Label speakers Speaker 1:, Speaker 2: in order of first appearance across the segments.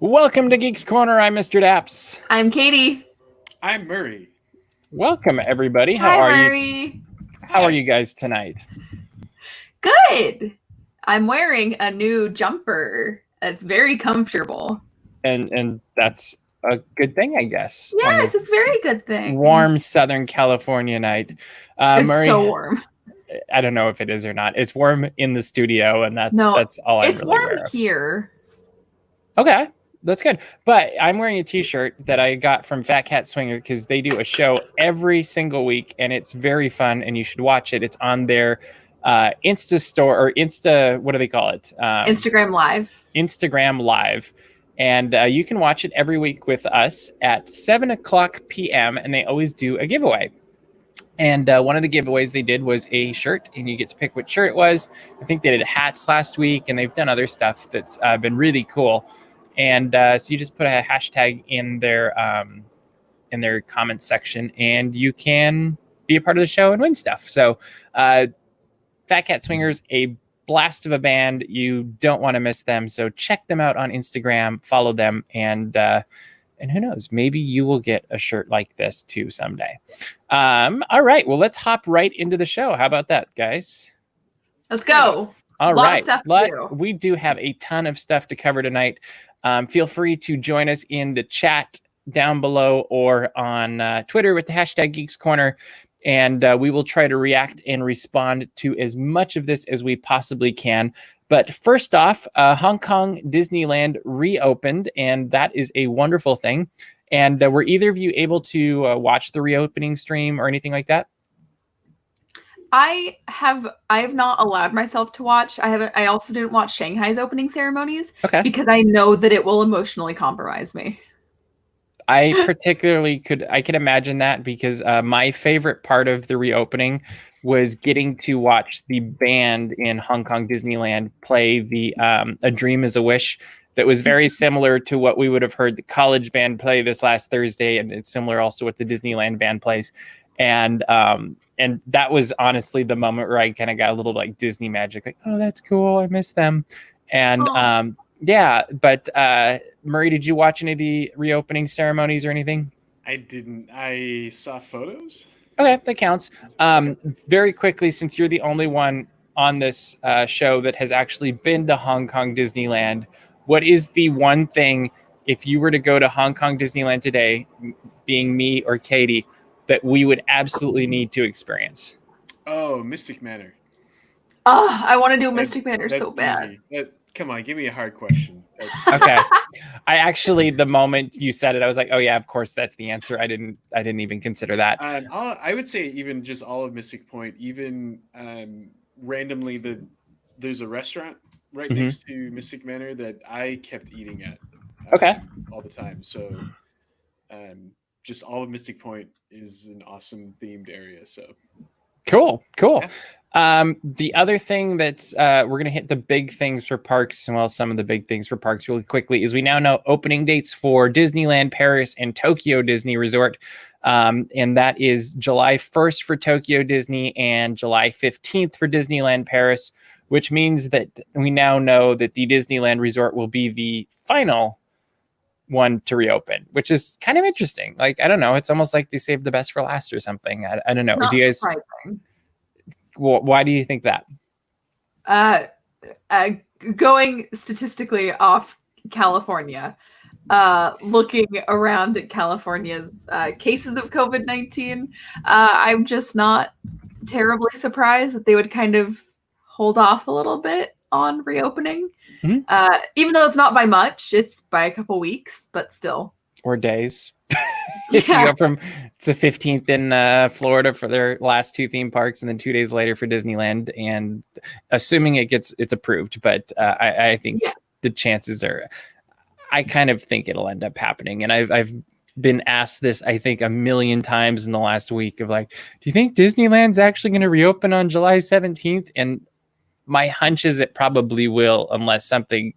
Speaker 1: Welcome to Geeks Corner. I'm Mr. Daps.
Speaker 2: I'm Katie.
Speaker 3: I'm Murray.
Speaker 1: Welcome, everybody. How
Speaker 2: Hi,
Speaker 1: are you?
Speaker 2: Murray.
Speaker 1: How are you guys tonight?
Speaker 2: Good. I'm wearing a new jumper. It's very comfortable.
Speaker 1: And that's a good thing, I guess.
Speaker 2: Yes, it's a very good thing.
Speaker 1: Warm Southern California night.
Speaker 2: It's
Speaker 1: Murray,
Speaker 2: so warm.
Speaker 1: I don't know if it is or not. It's warm in the studio, and that's all I'm
Speaker 2: it's
Speaker 1: really
Speaker 2: warm
Speaker 1: aware of.
Speaker 2: here.
Speaker 1: Okay, that's good. But I'm wearing a t-shirt that I got from Fat Cat Swinger because they do a show every single week, and it's very fun, and you should watch it. It's on their Insta store, or Insta, what do they call it?
Speaker 2: Instagram Live.
Speaker 1: Instagram Live. And you can watch it every week with us at 7 o'clock p.m. And they always do a giveaway. And one of the giveaways they did was a shirt, and you get to pick what shirt it was. I think they did hats last week, and they've done other stuff that's been really cool. And so you just put a hashtag in their comment section, and you can be a part of the show and win stuff. So Fat Cat Swingers, a blast of a band. You don't want to miss them. So check them out on Instagram, follow them, and who knows, maybe you will get a shirt like this too someday. All right, well, let's hop right into the show. How about that, guys?
Speaker 2: Let's go.
Speaker 1: All right,
Speaker 2: stuff to do.
Speaker 1: We do have a ton of stuff to cover tonight. Feel free to join us in the chat down below or on Twitter with the hashtag Geeks Corner. And we will try to react and respond to as much of this as we possibly can. But first off, Hong Kong Disneyland reopened, and that is a wonderful thing. And were either of you able to watch the reopening stream or anything like that?
Speaker 2: I have not allowed myself to watch. I also didn't watch Shanghai's opening ceremonies because I know that it will emotionally compromise me.
Speaker 1: I can imagine that, because my favorite part of the reopening was getting to watch the band in Hong Kong Disneyland play the A Dream is a Wish. That was very similar to what we would have heard the college band play this last Thursday, and it's similar also what the Disneyland band plays. And that was honestly the moment where I kind of got a little like Disney magic, like, oh, that's cool, I miss them. And yeah, but Murray, did you watch any of the reopening ceremonies or anything?
Speaker 3: I didn't. I saw photos.
Speaker 1: Okay, that counts. Very quickly, since you're the only one on this show that has actually been to Hong Kong Disneyland, what is the one thing, if you were to go to Hong Kong Disneyland today, being me or Katie, that we would absolutely need to experience?
Speaker 3: Oh, Mystic Manor.
Speaker 2: Oh, I want to do Mystic Manor so bad.
Speaker 3: Come on, give me a hard question.
Speaker 1: Okay. I actually, the moment you said it, I was like, oh yeah, of course that's the answer. I didn't even consider that.
Speaker 3: I would say even just all of Mystic Point, even randomly there's a restaurant right next to Mystic Manor that I kept eating at. All the time. So just all of Mystic Point is an awesome themed area. So
Speaker 1: cool.
Speaker 3: Yeah.
Speaker 1: The other thing that's we're going to hit the big things for parks, well, some of the big things for parks really quickly, is we now know opening dates for Disneyland Paris and Tokyo Disney Resort. And that is July 1st for Tokyo Disney and July 15th for Disneyland Paris, which means that we now know that the Disneyland Resort will be the final one to reopen, which is kind of interesting. Like, I don't know, it's almost like they saved the best for last or something. I don't know. Do you guys?
Speaker 2: Surprising.
Speaker 1: Why do you think that?
Speaker 2: Going statistically off California, looking around at California's cases of COVID-19, I'm just not terribly surprised that they would kind of hold off a little bit on reopening. Even though it's not by much, it's by a couple weeks, but still.
Speaker 1: Or days. If you go from, it's the 15th in Florida for their last two theme parks, and then 2 days later for Disneyland, and assuming it's approved, but I think the chances are, I kind of think it'll end up happening. And I've been asked this, I think, a million times in the last week of like, do you think Disneyland's actually going to reopen on July 17th? And my hunch is it probably will, unless something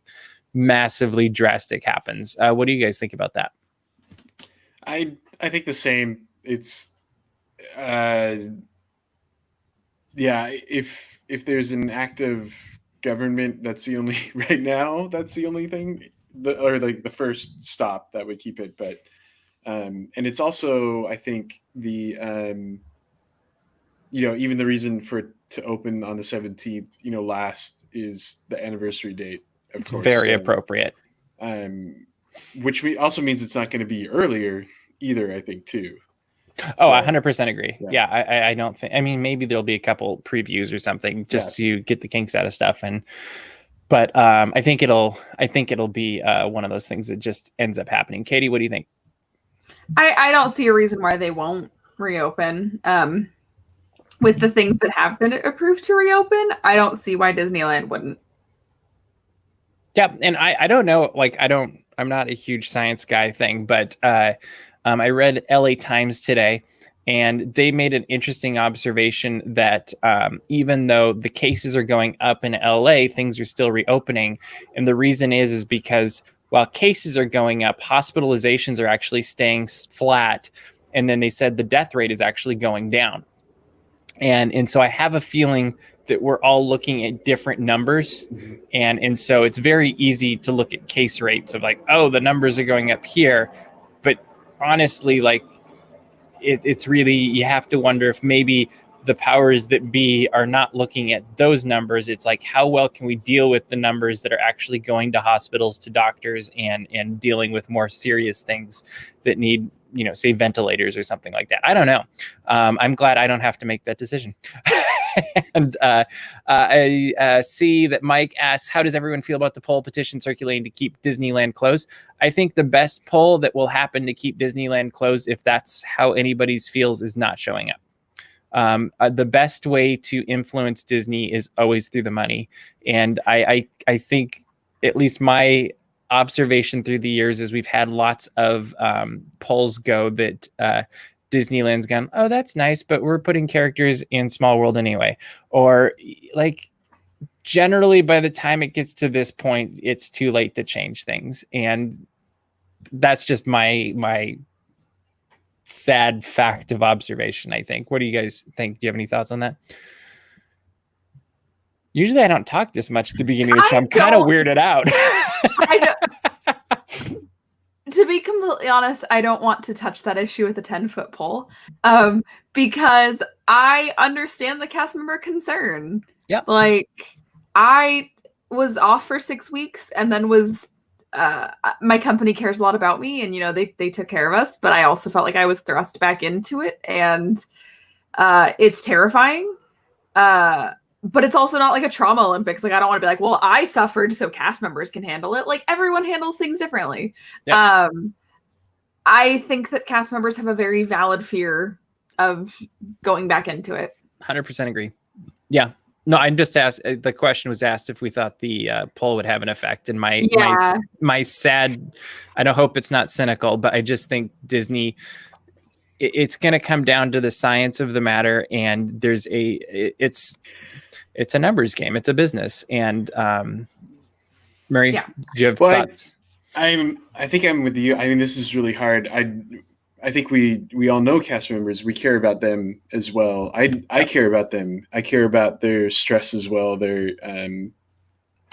Speaker 1: massively drastic happens. What do you guys think about that?
Speaker 3: I think the same. It's if there's an active government, that's the only right now. That's the only thing the first stop that would keep it. But and it's also, I think, the even the reason for it to open on the 17th, last is the anniversary date. Of
Speaker 1: It's
Speaker 3: course,
Speaker 1: very appropriate.
Speaker 3: Which also means it's not going to be earlier either, I think, too.
Speaker 1: Oh, 100% agree.
Speaker 3: Yeah.
Speaker 1: I don't think. I mean, maybe there'll be a couple previews or something just to get the kinks out of stuff, but I think it'll be one of those things that just ends up happening. Katie, what do you think?
Speaker 2: I don't see a reason why they won't reopen. With the things that have been approved to reopen, I don't see why Disneyland wouldn't.
Speaker 1: Yeah, and I don't know. Like, I'm not a huge science guy thing, but I read LA Times today, and they made an interesting observation that even though the cases are going up in LA, things are still reopening. And the reason is because while cases are going up, hospitalizations are actually staying flat. And then they said the death rate is actually going down. And so I have a feeling that we're all looking at different numbers. And so it's very easy to look at case rates of like, oh, the numbers are going up here. But honestly, like, it's really, you have to wonder if maybe the powers that be are not looking at those numbers. It's like, how well can we deal with the numbers that are actually going to hospitals, to doctors, and dealing with more serious things that need, say ventilators or something like that. I don't know. I'm glad I don't have to make that decision. And I see that Mike asks, how does everyone feel about the poll petition circulating to keep Disneyland closed? I think the best poll that will happen to keep Disneyland closed, if that's how anybody's feels, is not showing up. The best way to influence Disney is always through the money. And I think, at least my observation through the years, is we've had lots of polls go that Disneyland's gone, oh, that's nice, but we're putting characters in Small World anyway. Or like, generally by the time it gets to this point, it's too late to change things. And that's just my sad fact of observation, I think. What do you guys think? Do you have any thoughts on that? Usually I don't talk this much at the beginning of the show. I'm kind of weirded out.
Speaker 2: I know. To be completely honest, I don't want to touch that issue with a 10-foot pole, because I understand the cast member concern.
Speaker 1: Yeah.
Speaker 2: Like, I was off for 6 weeks and then was, my company cares a lot about me, and, they took care of us, but I also felt like I was thrust back into it, and it's terrifying. But it's also not like a trauma Olympics. Like, I don't want to be like, well, I suffered, so cast members can handle it. Like, everyone handles things differently. Yep. I think that cast members have a very valid fear of going back into it.
Speaker 1: 100% agree. Yeah. No, I just asked, the question was asked if we thought the poll would have an effect. And my sad, I don't hope it's not cynical, but I just think Disney, it's going to come down to the science of the matter. And it's a numbers game. It's a business. And Murray, do you have thoughts?
Speaker 3: I think I'm with you. I mean, this is really hard. I think we all know cast members. We care about them as well. I care about them. I care about their stress as well. Their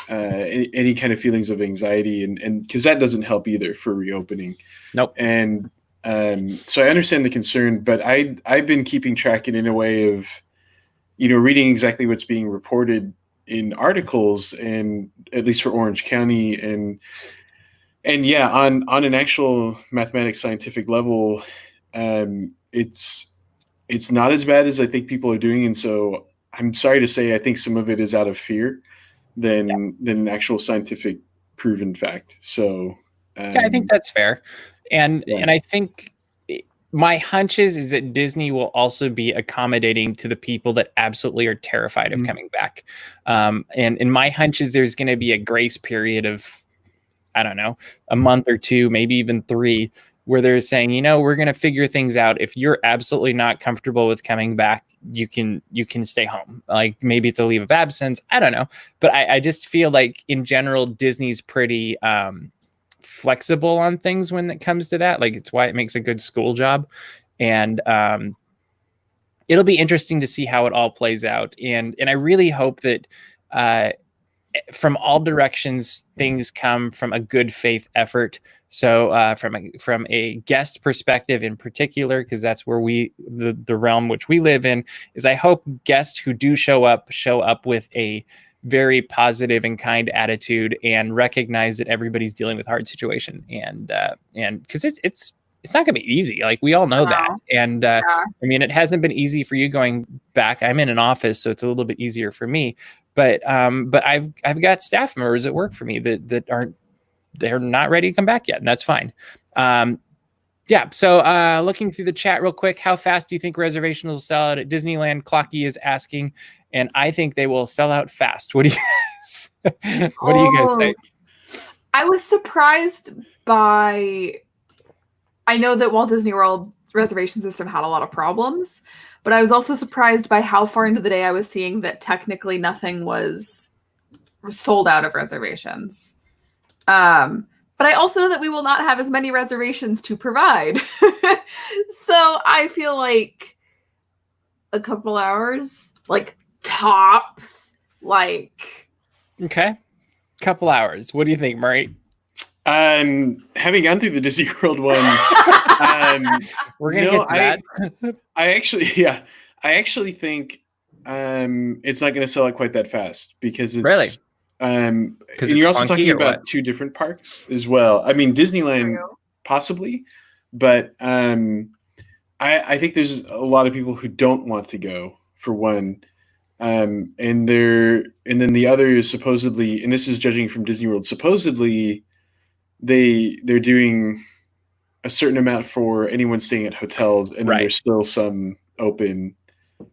Speaker 3: any kind of feelings of anxiety, and because that doesn't help either for reopening.
Speaker 1: Nope.
Speaker 3: And so I understand the concern, but I've been keeping track in a way of, reading exactly what's being reported in articles, and at least for Orange County, and yeah, on an actual mathematics scientific level, it's not as bad as I think people are doing. And so I'm sorry to say, I think some of it is out of fear than an actual scientific proven fact. So
Speaker 1: I think that's fair. And I think my hunch is that Disney will also be accommodating to the people that absolutely are terrified of coming back. And my hunch is there's going to be a grace period of, I don't know, a month or two, maybe even 3, where they're saying, we're going to figure things out. If you're absolutely not comfortable with coming back, you can stay home. Like, maybe it's a leave of absence. I don't know. But I just feel like in general, Disney's pretty flexible on things when it comes to that. Like, it's why it makes a good school job. And it'll be interesting to see how it all plays out. And I really hope that from all directions, things come from a good faith effort. So from a guest perspective in particular, because that's where the realm which we live in, is I hope guests who do show up with a very positive and kind attitude and recognize that everybody's dealing with a hard situation. And because it's not going to be easy. Like, we all know that. And I mean, it hasn't been easy for you going back. I'm in an office, so it's a little bit easier for me. But I've got staff members that work for me that they're not ready to come back yet, and that's fine. So looking through the chat real quick, how fast do you think reservations will sell out at Disneyland? Clocky is asking, and I think they will sell out fast. What do you guys? What do you guys think?
Speaker 2: I was surprised by. I know that Walt Disney World reservation system had a lot of problems, but I was also surprised by how far into the day I was seeing that technically nothing was sold out of reservations. But I also know that we will not have as many reservations to provide. So I feel like a couple hours, like tops, like.
Speaker 1: Okay. Couple hours. What do you think, Murray?
Speaker 3: Having gone through the Disney World one,
Speaker 1: we're gonna get to that.
Speaker 3: I actually think it's not going to sell out quite that fast, because it's
Speaker 1: really.
Speaker 3: And you're also talking about two different parks as well. I mean, Disneyland possibly, but I think there's a lot of people who don't want to go, for one. And then the other is supposedly, and this is judging from Disney World, supposedly they're doing a certain amount for anyone staying at hotels, and then there's still some open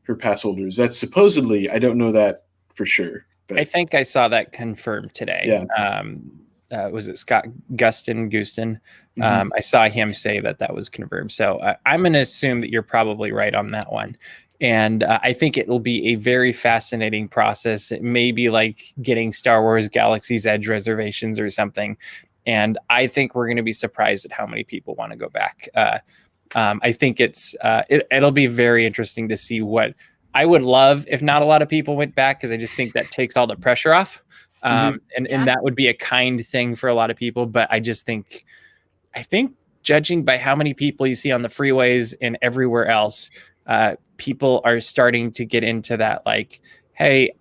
Speaker 3: for pass holders. That's supposedly, I don't know that for sure. But
Speaker 1: I think I saw that confirmed today. Yeah. Was it Scott Gustin? Mm-hmm. I saw him say that was confirmed. So I'm going to assume that you're probably right on that one. And I think it will be a very fascinating process. It may be like getting Star Wars Galaxy's Edge reservations or something. And I think we're going to be surprised at how many people want to go back. I think it'll be very interesting to see what I would love if not a lot of people went back, because I just think that takes all the pressure off. And that would be a kind thing for a lot of people. But I think judging by how many people you see on the freeways and everywhere else, people are starting to get into that, like, hey,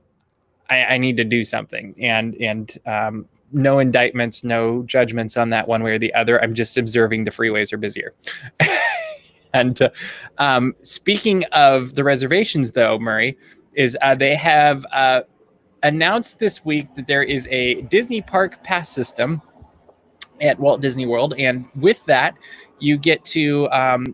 Speaker 1: I need to do something. And no indictments, no judgments on that one way or the other. I'm just observing the freeways are busier. And speaking of the reservations, though, Murray, is they have announced this week that there is a Disney Park pass system at Walt Disney World. And with that, you get to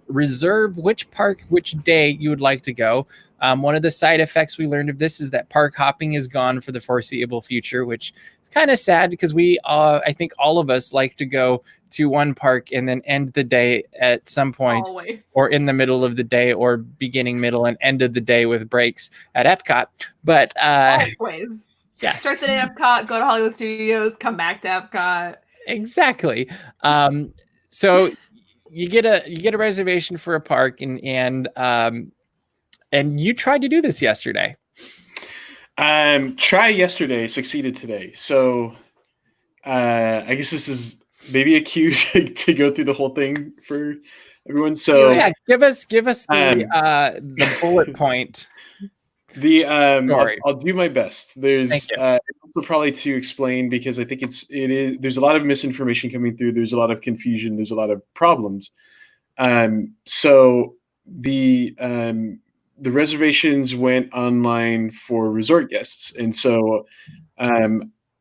Speaker 1: reserve which park, which day you would like to go. One of the side effects we learned of this is that park hopping is gone for the foreseeable future, which is kind of sad, because I think all of us like to go to one park and then end the day at some point.
Speaker 2: Always.
Speaker 1: Or in the middle of the day, or beginning, middle, and end of the day with breaks at Epcot. But
Speaker 2: always.
Speaker 1: Yeah.
Speaker 2: Start the day at Epcot, go to Hollywood Studios, come back to Epcot.
Speaker 1: Exactly. So you get a reservation for a park, and you tried to do this yesterday.
Speaker 3: Try yesterday, succeeded today. So I guess this is maybe a cue to go through the whole thing for everyone. So
Speaker 1: yeah, give us the bullet point.
Speaker 3: I'll do my best. There's also probably to explain, because I think there's a lot of misinformation coming through. There's a lot of confusion. There's a lot of problems. So the reservations went online for resort guests, and so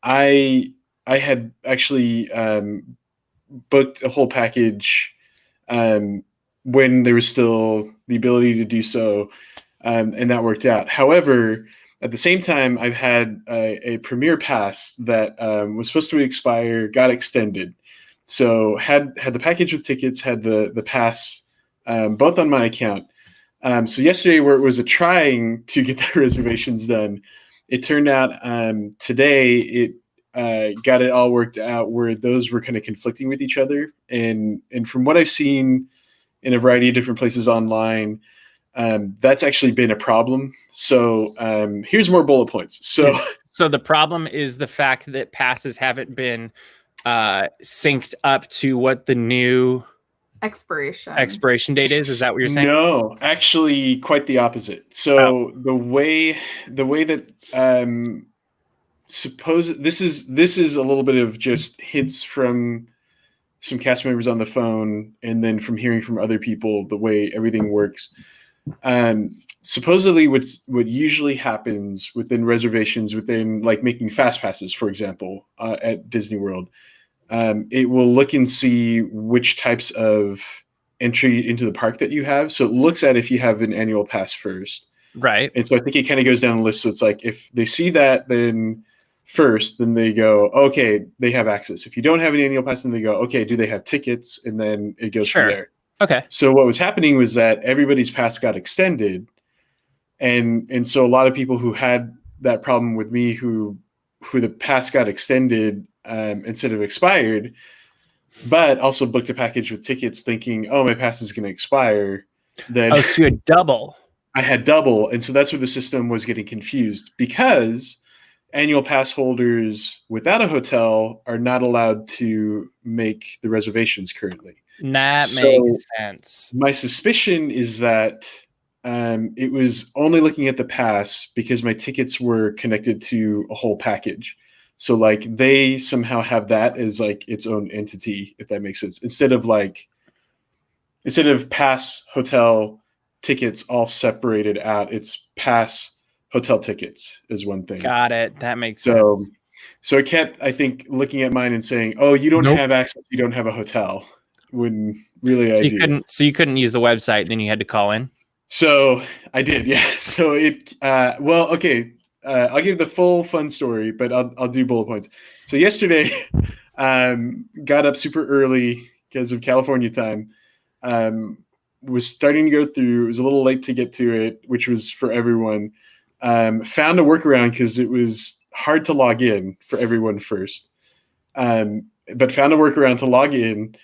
Speaker 3: I had actually booked a whole package when there was still the ability to do so, and that worked out. However, at the same time, I've had a Premier Pass that was supposed to expire, got extended. So had the package with tickets, had the pass, both on my account. So yesterday, where it was trying to get the reservations done, it turned out today it got it all worked out where those were kind of conflicting with each other. And from what I've seen in a variety of different places online, that's actually been a problem. So here's more bullet points. So
Speaker 1: So the problem is the fact that passes haven't been synced up to what the new expiration date is. Is that what you're saying?
Speaker 3: No, actually, quite the opposite. So the way that suppose this is a little bit of just hints from some cast members on the phone, and then from hearing from other people the way everything works. Supposedly, what usually happens within reservations, within like making fast passes, for example, at Disney World, it will look and see which types of entry into the park that you have. So it looks at if you have an annual pass first,
Speaker 1: right?
Speaker 3: And so I think it kind of goes down the list. So it's like if they see that, then they go, okay, they have access. If you don't have an annual pass, then they go, okay, do they have tickets? And then it goes from there.
Speaker 1: Okay.
Speaker 3: So what was happening was that everybody's pass got extended, and so a lot of people who had that problem with me, who the pass got extended instead of expired, but also booked a package with tickets thinking, oh, my pass is going to expire. Then
Speaker 1: so you had double.
Speaker 3: I had double, and so that's where the system was getting confused, because annual pass holders without a hotel are not allowed to make the reservations currently.
Speaker 1: That makes sense.
Speaker 3: My suspicion is that it was only looking at the pass because my tickets were connected to a whole package. So like they somehow have that as like its own entity, if that makes sense. Instead of pass, hotel, tickets all separated out, it's pass, hotel, tickets is one thing.
Speaker 1: Got it. That makes sense.
Speaker 3: So I kept, I think, looking at mine and saying, oh, you don't have access, you don't have a hotel. When really I do.
Speaker 1: You couldn't use the website, then you had to call in?
Speaker 3: So I did, yeah. So it, I'll give the full fun story, but I'll do bullet points. So yesterday, got up super early because of California time. Was starting to go through. It was a little late to get to it, which was for everyone. Found a workaround because it was hard to log in for everyone first. But found a workaround to log in.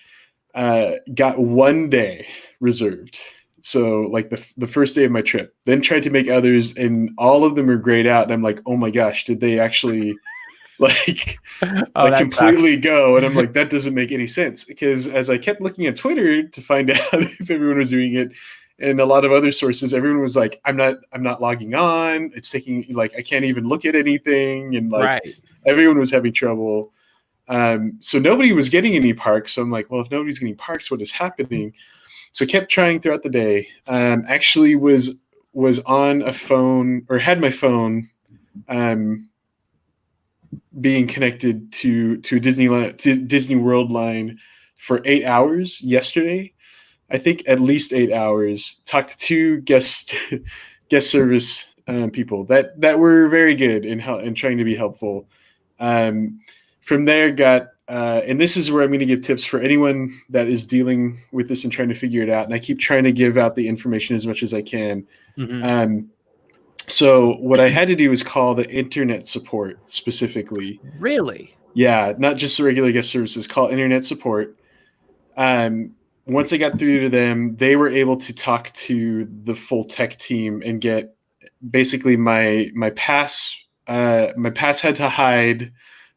Speaker 3: Got 1 day reserved. So like the first day of my trip, then tried to make others, and all of them are grayed out. And I'm like, oh my gosh, did they actually completely go? And I'm like, that doesn't make any sense, because as I kept looking at Twitter to find out if everyone was doing it, and a lot of other sources, everyone was like, I'm not logging on. It's taking, like, I can't even look at anything. And everyone was having trouble. So nobody was getting any parks. So I'm like, well, if nobody's getting parks, what is happening? So kept trying throughout the day. Actually was on a phone, or had my phone being connected to Disney World line for 8 hours yesterday. I think at least 8 hours. Talked to two guest service people that were very good in trying to be helpful. From there, got and this is where I'm going to give tips for anyone that is dealing with this and trying to figure it out. And I keep trying to give out the information as much as I can. Mm-hmm. So what I had to do was call the internet support specifically.
Speaker 1: Really?
Speaker 3: Yeah, not just the regular guest services. Call internet support. Once I got through to them, they were able to talk to the full tech team and get basically my pass. My pass had to hide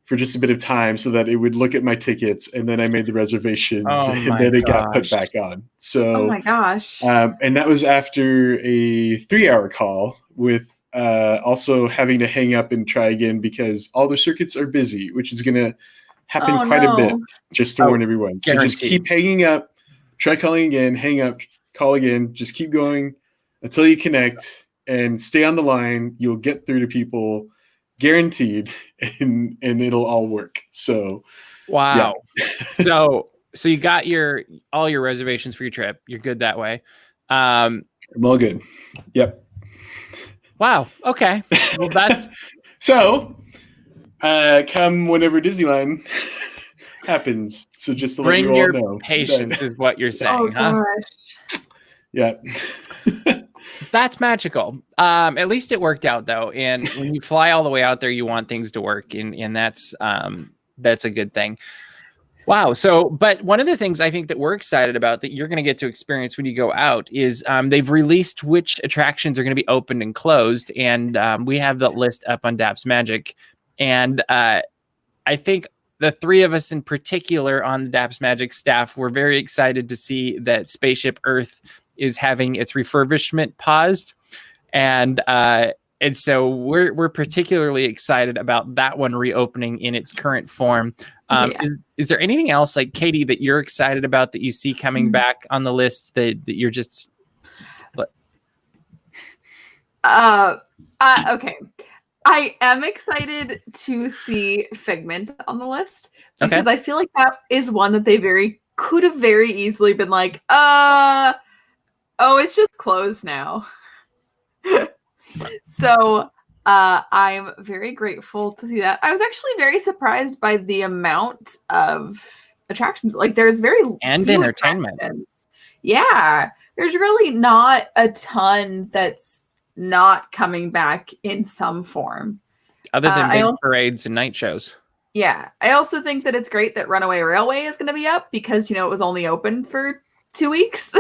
Speaker 3: for just a bit of time so that it would look at my tickets, and then I made the reservations, and then it got put back on. So,
Speaker 2: oh my gosh!
Speaker 3: And that was after a 3-hour call with also having to hang up and try again because all the circuits are busy, which is going to happen a bit. Just to warn everyone. So just keep hanging up, try calling again, hang up, call again. Just keep going until you connect and stay on the line. You'll get through to people. Guaranteed, and it'll all work. So
Speaker 1: wow. Yeah. so you got all your reservations for your trip. You're good that way.
Speaker 3: I'm all good. Yep.
Speaker 1: Wow. Okay. Well, that's
Speaker 3: so come whenever Disneyland happens. So just to let you all know.
Speaker 1: Patience is what you're saying, huh?
Speaker 2: Gosh.
Speaker 3: Yeah.
Speaker 1: That's magical. At least it worked out though. And when you fly all the way out there, you want things to work, and that's a good thing. Wow. So, but one of the things I think that we're excited about that you're going to get to experience when you go out is they've released which attractions are going to be opened and closed. And we have the list up on Daps Magic. And I think the three of us in particular on the Daps Magic staff were very excited to see that Spaceship Earth is having its refurbishment paused. And so we're particularly excited about that one reopening in its current form. Is there anything else, like Katie, that you're excited about that you see coming back on the list that you're just?
Speaker 2: Okay. I am excited to see Figment on the list because I feel like that is one that they could have very easily been like, oh, it's just closed now. So I'm very grateful to see that. I was actually very surprised by the amount of attractions. Like there's
Speaker 1: and entertainment.
Speaker 2: Yeah, there's really not a ton that's not coming back in some form.
Speaker 1: Other than big parades and night shows.
Speaker 2: Yeah. I also think that it's great that Runaway Railway is going to be up because, it was only open for 2 weeks.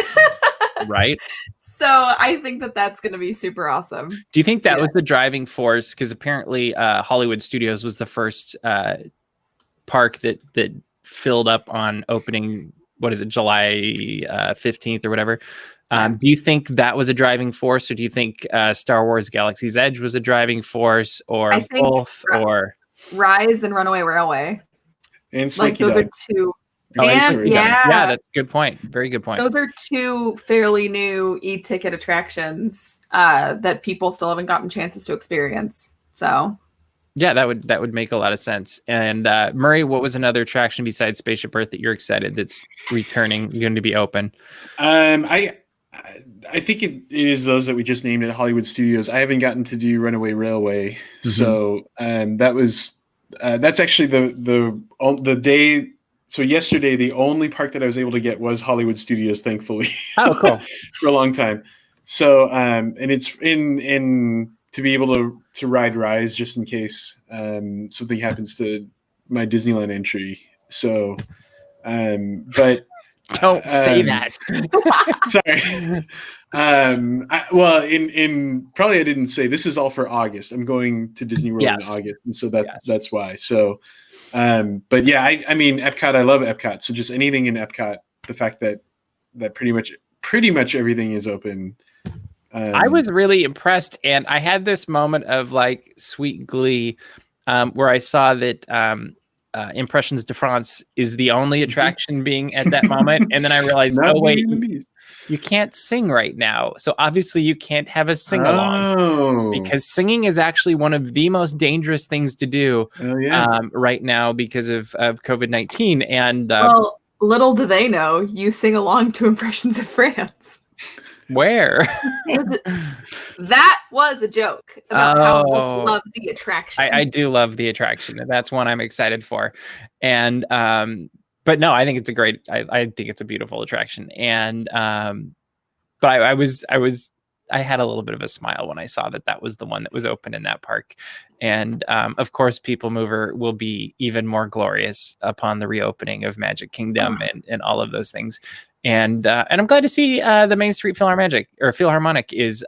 Speaker 1: Right.
Speaker 2: So I think that that's going to be super awesome.
Speaker 1: Do you think that was the driving force? Because apparently Hollywood Studios was the first park that filled up on opening, July 15th or whatever. Do you think that was a driving force, or do you think Star Wars Galaxy's Edge was a driving force, or both, or
Speaker 2: Rise and Runaway Railway?
Speaker 3: And Slinky
Speaker 2: those
Speaker 3: Dog.
Speaker 2: are two.
Speaker 1: Yeah, that's a good point. Very good point.
Speaker 2: Those are two fairly new e-ticket attractions that people still haven't gotten chances to experience. So
Speaker 1: yeah, that would make a lot of sense. And Murray, what was another attraction besides Spaceship Earth that you're excited that's returning, going to be open?
Speaker 3: I think it is those that we just named at Hollywood Studios. I haven't gotten to do Runaway Railway, so that's actually the day. So yesterday, the only park that I was able to get was Hollywood Studios, thankfully.
Speaker 1: Oh, cool!
Speaker 3: For a long time. So and it's in to be able to ride Rise just in case something happens to my Disneyland entry. So, but.
Speaker 1: Don't say that.
Speaker 3: Sorry. In probably I didn't say this is all for August. I'm going to Disney World in August, and so that's why. So, but yeah, I mean Epcot. I love Epcot. So just anything in Epcot. The fact that pretty much everything is open.
Speaker 1: I was really impressed, and I had this moment of like sweet glee, where I saw that. Impressions de France is the only attraction being at that moment, and then I realized, oh wait, you can't sing right now, so obviously you can't have a sing along because singing is actually one of the most dangerous things to do right now because of COVID-19. And
Speaker 2: well, little do they know, you sing along to Impressions of France.
Speaker 1: Where?
Speaker 2: That was a joke about how much I love the attraction.
Speaker 1: I do love the attraction. That's one I'm excited for. And but no, I think it's I think it's a beautiful attraction. And but I had a little bit of a smile when I saw that was the one that was open in that park. And of course, People Mover will be even more glorious upon the reopening of Magic Kingdom and all of those things. And I'm glad to see the Main Street Philharmonic is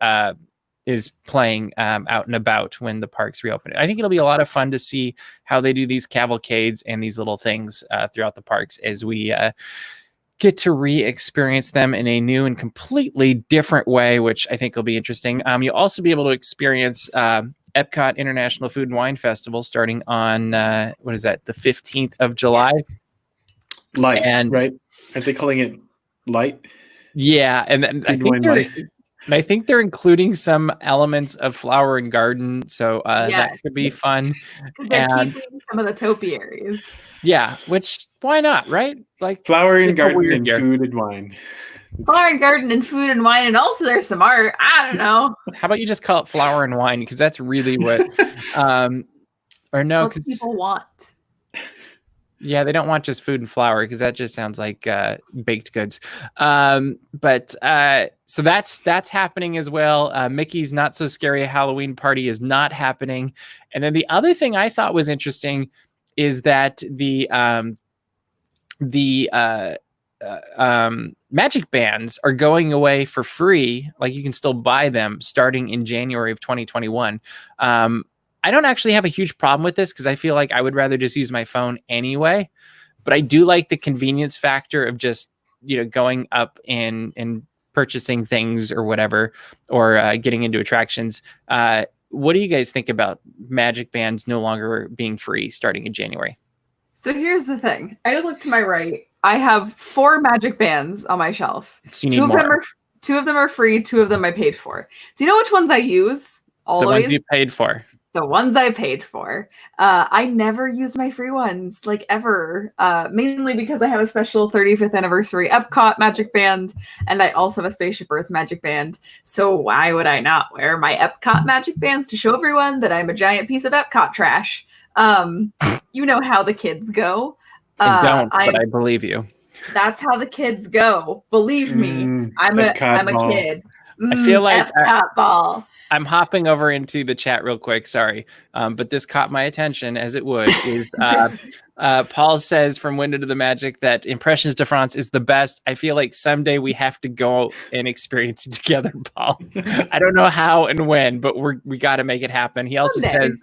Speaker 1: playing out and about when the parks reopen. I think it'll be a lot of fun to see how they do these cavalcades and these little things throughout the parks as we get to re-experience them in a new and completely different way, which I think will be interesting. You'll also be able to experience Epcot International Food and Wine Festival starting on, the 15th of July?
Speaker 3: Light, right? Aren't they calling it Light?
Speaker 1: Yeah, and I think they're including some elements of Flower and Garden, so that could be fun.
Speaker 2: Because they're keeping some of the topiaries.
Speaker 1: Yeah, which why not, right? Like
Speaker 3: Flower and Garden and Food and Wine.
Speaker 2: Flower and Garden and Food and Wine, and also there's some art. I don't know.
Speaker 1: How about you just call it Flower and Wine, because that's really what, or no, because
Speaker 2: people want.
Speaker 1: Yeah, they don't want just food and flour because that just sounds like baked goods. But so that's happening as well. Mickey's Not So Scary Halloween Party is not happening. And then the other thing I thought was interesting is that the the magic bands are going away for free. Like you can still buy them starting in January of 2021. I don't actually have a huge problem with this because I feel like I would rather just use my phone anyway. But I do like the convenience factor of just, going up and purchasing things or whatever, or getting into attractions. What do you guys think about magic bands no longer being free starting in January?
Speaker 2: So here's the thing. I just looked to my right. I have 4 magic bands on my shelf.
Speaker 1: So you need more.
Speaker 2: Two of them are free. 2 of them I paid for. Do you know which ones I use? Always.
Speaker 1: The ones you paid for.
Speaker 2: The ones I paid for. I never use my free ones, like ever. Mainly because I have a special 35th anniversary Epcot magic band, and I also have a Spaceship Earth magic band. So why would I not wear my Epcot magic bands to show everyone that I'm a giant piece of Epcot trash? You know how the kids go.
Speaker 1: I don't, but I believe you.
Speaker 2: That's how the kids go. Believe me, I'm a kid.
Speaker 1: I feel like
Speaker 2: Epcot ball.
Speaker 1: I'm hopping over into the chat real quick. Sorry. But this caught my attention as it would. Is Paul says from Window to the Magic that Impressions de France is the best. I feel like someday we have to go and experience it together, Paul. I don't know how and when, but we got to make it happen. He also says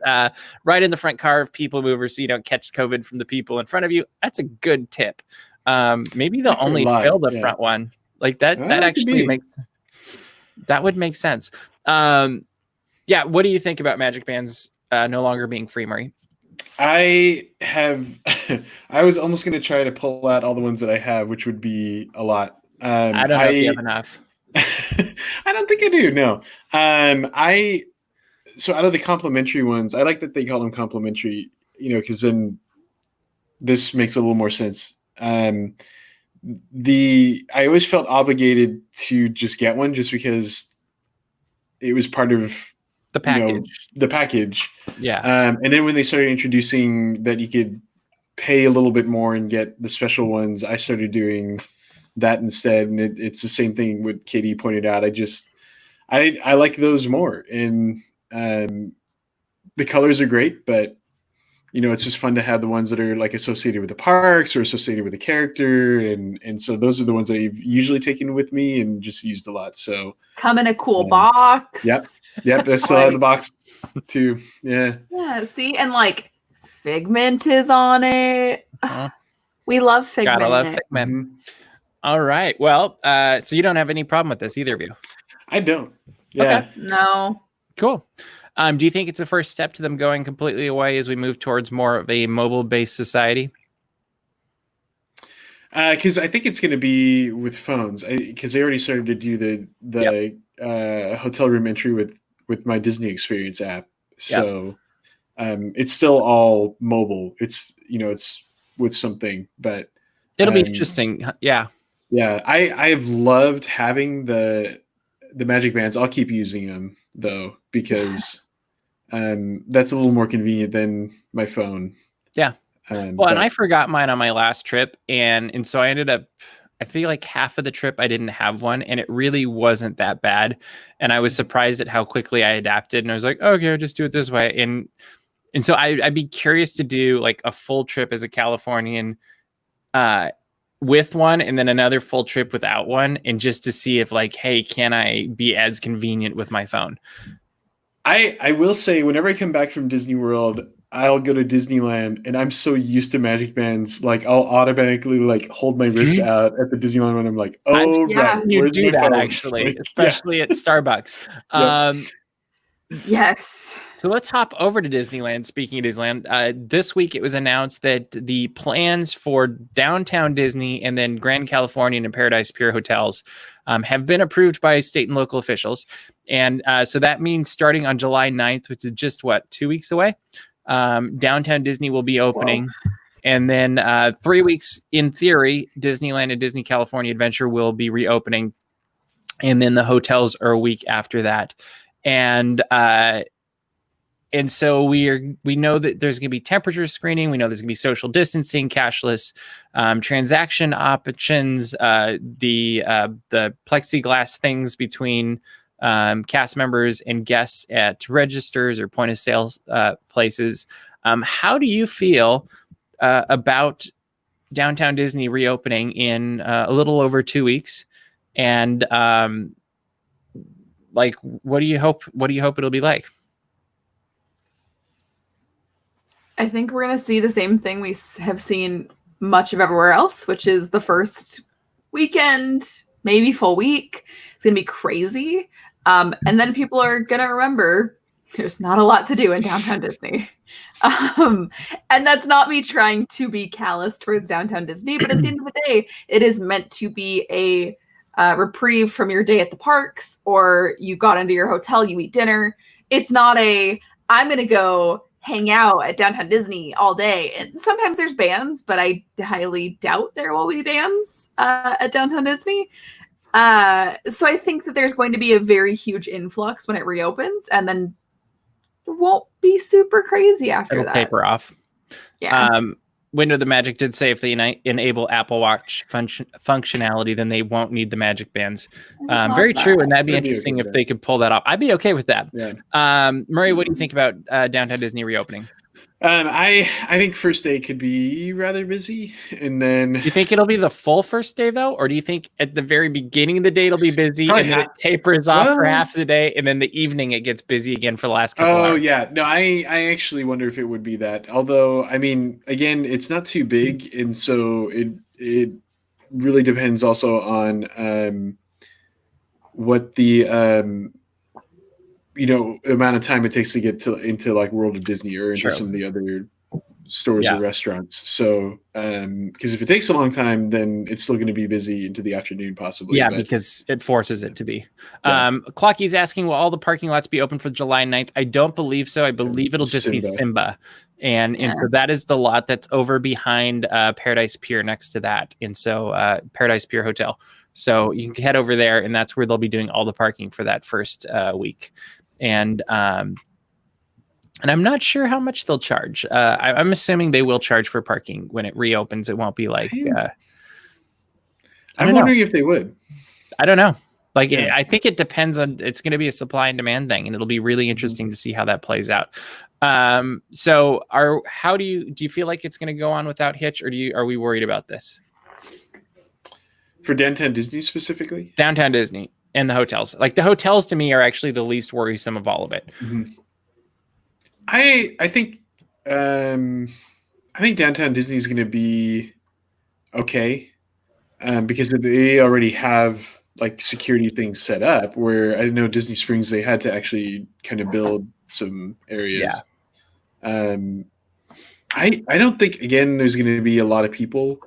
Speaker 1: right in the front car of people movers so you don't catch COVID from the people in front of you. That's a good tip. Maybe they'll only fill the front one. Like that actually would make sense. What do you think about magic bands no longer being free, Murray?
Speaker 3: I was almost going to try to pull out all the ones that I have, which would be a lot.
Speaker 1: I don't know if you have enough.
Speaker 3: I don't think I do. No. So out of the complimentary ones, I like that they call them complimentary, because then this makes a little more sense. I always felt obligated to just get one just because it was part of
Speaker 1: the package.
Speaker 3: Yeah. And then when they started introducing that you could pay a little bit more and get the special ones, I started doing that instead. And it's the same thing what Katie pointed out. I like those more. And the colors are great, but it's just fun to have the ones that are like associated with the parks or associated with the character. And so those are the ones I've usually taken with me and just used a lot. So
Speaker 2: come in a cool box.
Speaker 3: Yep. I still have the box too. Yeah.
Speaker 2: Yeah. See, and like Figment is on it. We love Figment.
Speaker 1: Gotta love Figment. Mm-hmm. All right. Well, so you don't have any problem with this, either of you?
Speaker 3: I don't. Yeah.
Speaker 2: Okay. No.
Speaker 1: Cool. Do you think it's a first step to them going completely away as we move towards more of a mobile-based society?
Speaker 3: Because I think it's going to be with phones. Because they already started to do the hotel room entry with my Disney Experience app. So it's still all mobile. It's it's with something, but
Speaker 1: it'll be interesting. Yeah.
Speaker 3: Yeah. I've loved having the magic bands. I'll keep using them though, because that's a little more convenient than my phone.
Speaker 1: Yeah. And I forgot mine on my last trip, and so I ended up, I feel like half of the trip I didn't have one, and it really wasn't that bad. And I was surprised at how quickly I adapted, and I was like, okay, I'll just do it this way. And so I'd be curious to do like a full trip as a Californian with one, and then another full trip without one, and just to see if like, hey, can I be as convenient with my phone?
Speaker 3: I will say, whenever I come back from Disney World, I'll go to Disneyland, and I'm so used to magic bands, like I'll automatically like hold my wrist out at the Disneyland when I'm like, oh,
Speaker 1: you do that phone? Actually, especially at Starbucks.
Speaker 2: Yes.
Speaker 1: So let's hop over to Disneyland. Speaking of Disneyland, this week it was announced that the plans for Downtown Disney and then Grand Californian and Paradise Pier hotels have been approved by state and local officials. And so that means starting on July 9th, which is just 2 weeks away, Downtown Disney will be opening. Whoa. And then 3 weeks, in theory, Disneyland and Disney California Adventure will be reopening. And then the hotels are a week after that. And so we know that there's going to be temperature screening. We know there's going to be social distancing, cashless transaction options, the plexiglass things between cast members and guests at registers or point of sale places. How do you feel about Downtown Disney reopening in a little over 2 weeks, and like, what do you hope it'll be like?
Speaker 2: I think we're going to see the same thing we have seen much of everywhere else, which is the first weekend, maybe full week. It's going to be crazy. And then people are going to remember there's not a lot to do in Downtown Disney. And that's not me trying to be callous towards Downtown Disney, but at the end of the day, it is meant to be a reprieve from your day at the parks, or you got into your hotel, you eat dinner. It's not I'm going to go hang out at Downtown Disney all day. And sometimes there's bands, but I highly doubt there will be bands at Downtown Disney. So I think that there's going to be a very huge influx when it reopens, and then it won't be super crazy after
Speaker 1: It'll
Speaker 2: that.
Speaker 1: taper off.
Speaker 2: Yeah.
Speaker 1: Window of the Magic did say if they enable Apple Watch functionality, then they won't need the Magic Bands. Very true, and that'd be interesting if they could pull that off. I'd be okay with that.
Speaker 3: Yeah.
Speaker 1: Murray, what do you think about Downtown Disney reopening?
Speaker 3: I think first day could be rather busy, and then
Speaker 1: Do you think it'll be the full first day though, or do you think at the very beginning of the day it'll be busy
Speaker 3: Probably
Speaker 1: and then it tapers off for half of the day, and then the evening it gets busy again for the last couple hours?
Speaker 3: Yeah, no, I actually wonder if it would be that. Although, I mean, again, it's not too big, and so it really depends also on what the amount of time it takes to get into like World of Disney or into some of the other stores or restaurants. So, because if it takes a long time, then it's still going to be busy into the afternoon, possibly.
Speaker 1: Yeah, because it forces it to be. Clocky's asking, will all the parking lots be open for July 9th? I don't believe so. I believe it'll just be Simba. And so that is the lot that's over behind Paradise Pier next to that. And so Paradise Pier Hotel. So you can head over there, and that's where they'll be doing all the parking for that first week. And I'm not sure how much they'll charge. I'm assuming they will charge for parking when it reopens. It won't be like
Speaker 3: I'm wondering if they would.
Speaker 1: I don't know. Like, I think it depends on. It's going to be a supply and demand thing, and it'll be really interesting to see how that plays out. So, how do you feel like it's going to go on without hitch, or are we worried about this?
Speaker 3: For Downtown Disney specifically?
Speaker 1: Downtown Disney and the hotels. Like, the hotels to me are actually the least worrisome of all of it.
Speaker 3: Mm-hmm. I think Downtown Disney is going to be okay, because they already have like security things set up. Where I know Disney Springs, they had to actually kind of build some areas. Yeah. I don't think, again, there's going to be a lot of people.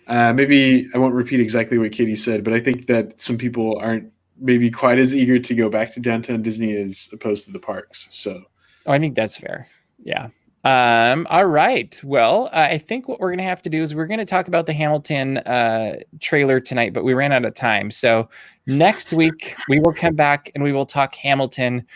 Speaker 3: Maybe I won't repeat exactly what Katie said, but I think that some people aren't maybe quite as eager to go back to Downtown Disney as opposed to the parks. So,
Speaker 1: I think that's fair. Yeah. All right. Well, I think what we're going to have to do is we're going to talk about the Hamilton trailer tonight, but we ran out of time. So next week we will come back and we will talk Hamilton,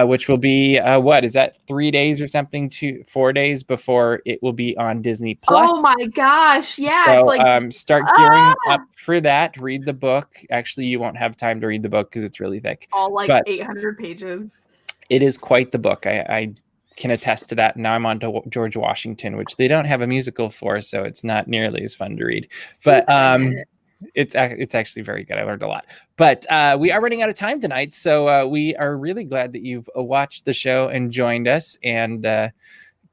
Speaker 1: which will be what is that, 3 days or something, 4 days before it will be on Disney Plus.
Speaker 2: Oh my gosh. Yeah.
Speaker 1: So
Speaker 2: it's like,
Speaker 1: start gearing up for that. Read the book. Actually, you won't have time to read the book because it's really thick.
Speaker 2: All like 800 pages.
Speaker 1: It is quite the book. I can attest to that. Now I'm on to George Washington, which they don't have a musical for, so it's not nearly as fun to read. But it's actually very good. I learned a lot. But we are running out of time tonight, so we are really glad that you've watched the show and joined us. And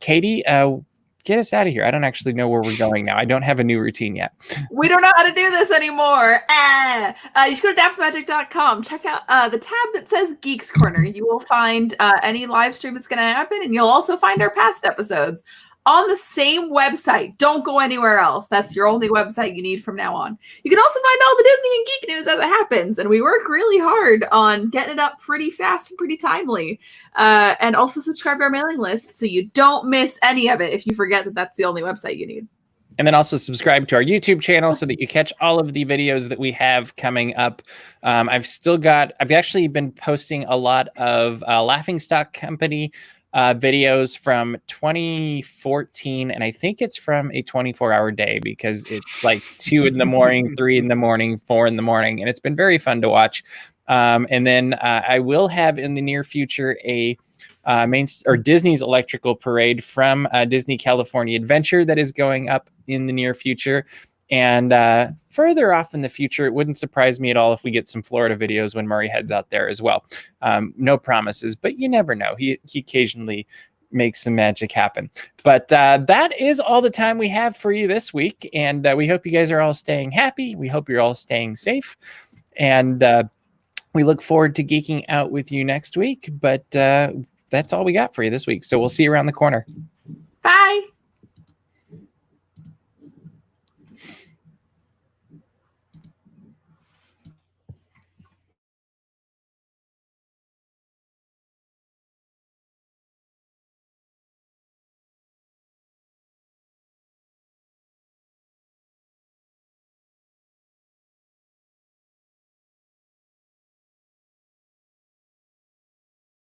Speaker 1: Katie, get us out of here. I don't actually know where we're going now. I don't have a new routine yet.
Speaker 2: We don't know how to do this anymore. You should go to dapsmagic.com. Check out the tab that says Geeks Corner. You will find any live stream that's going to happen, and you'll also find our past episodes on the same website. Don't go anywhere else. That's your only website you need from now on. You can also find all the Disney and geek news as it happens, and we work really hard on getting it up pretty fast and pretty timely. And also subscribe to our mailing list so you don't miss any of it if you forget that that's the only website you need.
Speaker 1: And then also subscribe to our YouTube channel so that you catch all of the videos that we have coming up. I've actually been posting a lot of Laughingstock Company videos from 2014, and I think it's from a 24-hour day because it's like 2 in the morning, 3 in the morning, 4 in the morning, and it's been very fun to watch. And then I will have in the near future a Disney's electrical parade from Disney California Adventure that is going up in the near future. And further off in the future, it wouldn't surprise me at all if we get some Florida videos when Murray heads out there as well. No promises, but you never know. He occasionally makes some magic happen. But that is all the time we have for you this week. And we hope you guys are all staying happy. We hope you're all staying safe. And we look forward to geeking out with you next week. But that's all we got for you this week. So we'll see you around the corner.
Speaker 2: Bye.